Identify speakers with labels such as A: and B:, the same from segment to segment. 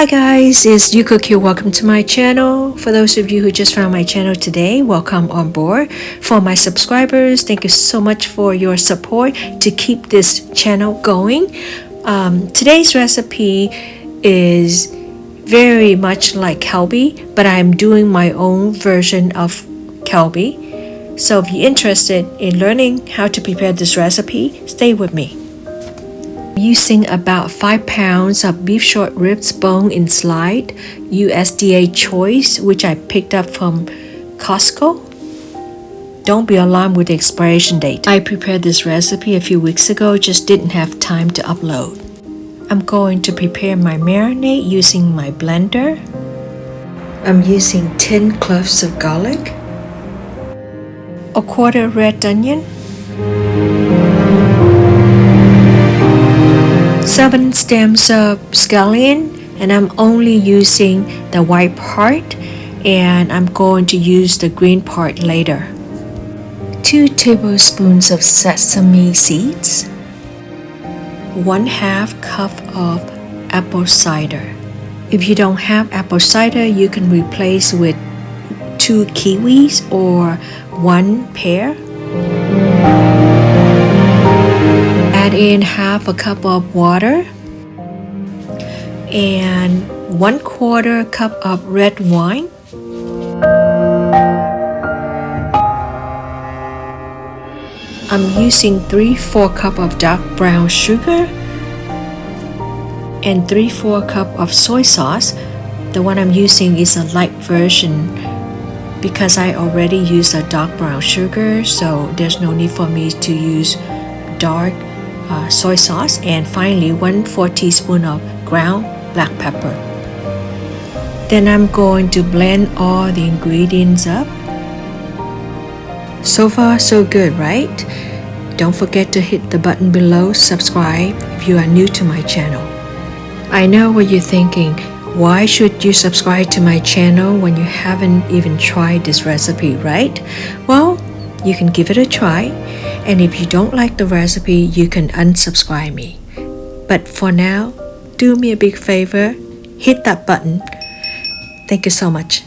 A: Hi guys, it's Youcook here. Welcome to my channel. For those of you who just found my channel today, welcome on board. For my subscribers, thank you so much for your support to keep this channel going. Today's recipe is very much like Kalbi, but I'm doing my own version of Kalbi. So if you're interested in learning how to prepare this recipe, stay with me. Using about 5 pounds of beef short ribs bone in slide, USDA choice, which I picked up from Costco. Don't be alarmed with the expiration date. I prepared this recipe a few weeks ago, just didn't have time to upload. I'm going to prepare my marinade using my blender. I'm using 10 cloves of garlic, a quarter red onion, 7 stems of scallion, and I'm only using the white part, and I'm going to use the green part later. 2 tablespoons of sesame seeds, 1/2 cup of apple cider. If you don't have apple cider, you can replace with 2 kiwis or 1 pear. Add in 1/2 cup of water and 1/4 cup of red wine. I'm using 3/4 cup of dark brown sugar and 3/4 cup of soy sauce. The one I'm using is a light version because I already used a dark brown sugar, so there's no need for me to use dark soy sauce. And finally 1/4 teaspoon of ground black pepper. Then I'm going to blend all the ingredients up. So far so good, right? Don't forget to hit the button below, subscribe if you are new to my channel. I know what you're thinking, why should you subscribe to my channel when you haven't even tried this recipe, right? Well, you can give it a try. And if you don't like the recipe, you can unsubscribe me. But for now, do me a big favor, hit that button. Thank you so much.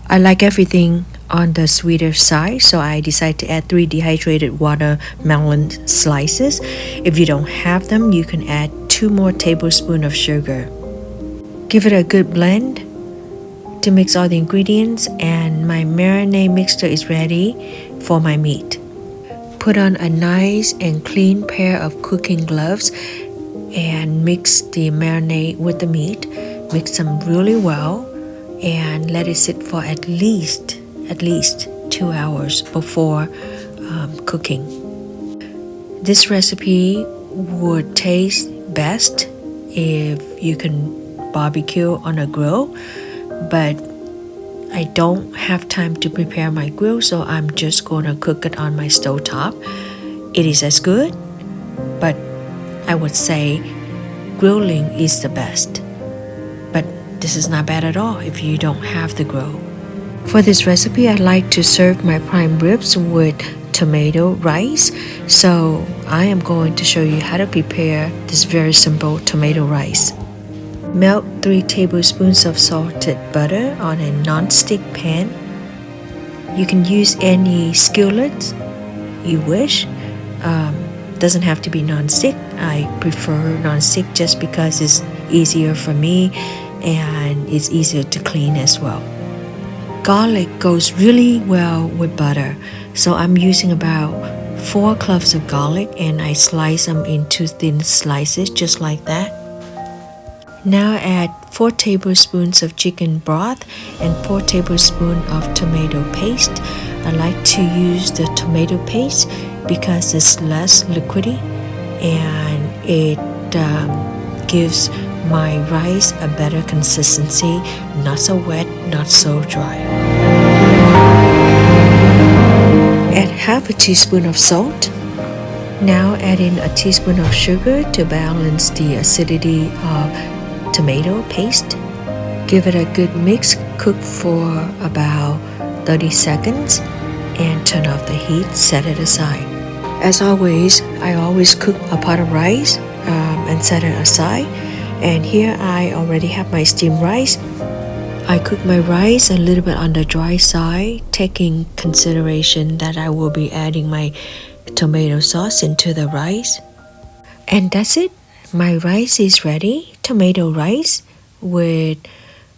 A: I like everything on the sweeter side, so I decided to add 3 dehydrated watermelon slices. If you don't have them, you can add 2 more tablespoons of sugar. Give it a good blend to mix all the ingredients, and my marinade mixture is ready for my meat. Put on a nice and clean pair of cooking gloves and mix the marinade with the meat. Mix them really well and let it sit for at least 2 hours before cooking. This recipe would taste best if you can barbecue on a grill, but I don't have time to prepare my grill, so I'm just gonna cook it on my stove top. It is as good, but I would say grilling is the best. But this is not bad at all if you don't have the grill. For this recipe, I like to serve my prime ribs with tomato rice, so I am going to show you how to prepare this very simple tomato rice. Melt 3 tablespoons of salted butter on a non-stick pan. You can use any skillet you wish. Doesn't have to be non-stick. I prefer non-stick just because it's easier for me and it's easier to clean as well. Garlic goes really well with butter, so I'm using about 4 cloves of garlic, and I slice them into thin slices just like that. Now add 4 tablespoons of chicken broth and 4 tablespoons of tomato paste. I like to use the tomato paste because it's less liquidy and it gives my rice a better consistency, not so wet, not so dry. Add 1/2 teaspoon of salt. Now add in a teaspoon of sugar to balance the acidity of tomato paste. Give it a good mix, cook for about 30 seconds and turn off the heat, set it aside. As always, I always cook a pot of rice and set it aside. And here I already have my steamed rice. I cook my rice a little bit on the dry side, taking consideration that I will be adding my tomato sauce into the rice. And that's it. My rice is ready. Tomato rice with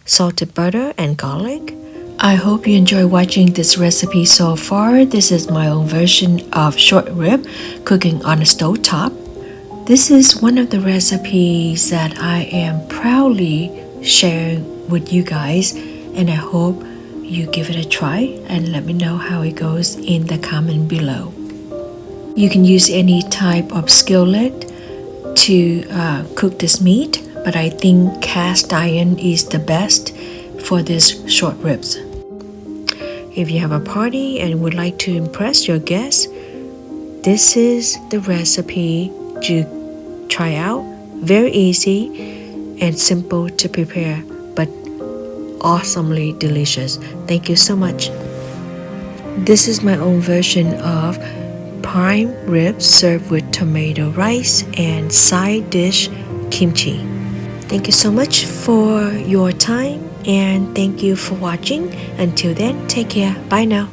A: salted butter and garlic. I hope you enjoy watching this recipe so far. This is my own version of short rib cooking on a stove top. This is one of the recipes that I am proudly sharing with you guys, and I hope you give it a try and let me know how it goes in the comment below. You can use any type of skillet to cook this meat, but I think cast iron is the best for this short ribs. If you have a party and would like to impress your guests, this is the recipe to try out. Very easy and simple to prepare, but awesomely delicious. Thank you so much. This is my own version of prime ribs served with tomato rice and side dish kimchi. Thank you so much for your time and thank you for watching. Until then, take care. Bye now.